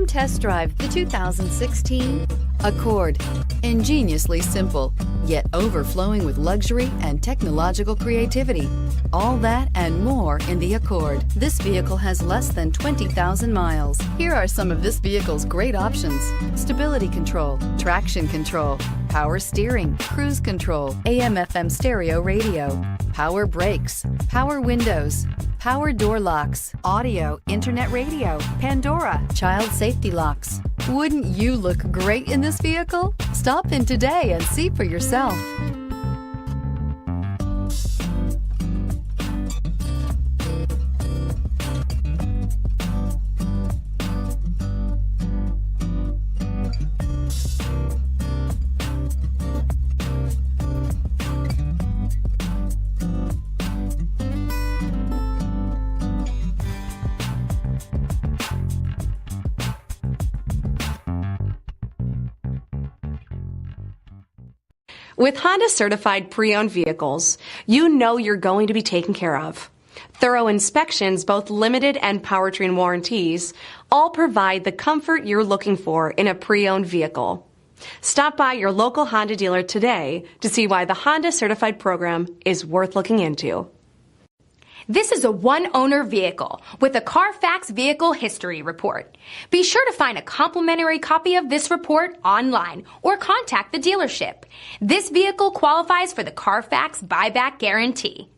Come test drive the 2016 Accord. Ingeniously simple, yet overflowing with luxury and technological creativity. All that and more in the Accord. This vehicle has less than 20,000 miles. Here are some of this vehicle's great options: stability control, traction control, power steering, cruise control, AM/FM stereo radio, power brakes, power windows, power door locks, audio, internet radio, Pandora, child safety locks. Wouldn't you look great in this vehicle? Stop in today and see for yourself. With Honda certified pre-owned vehicles, you know you're going to be taken care of. Thorough inspections, both limited and powertrain warranties, all provide the comfort you're looking for in a pre-owned vehicle. Stop by your local Honda dealer today to see why the Honda certified program is worth looking into. This is a one-owner vehicle with a Carfax Vehicle History Report. Be sure to find a complimentary copy of this report online or contact the dealership. This vehicle qualifies for the Carfax Buyback Guarantee.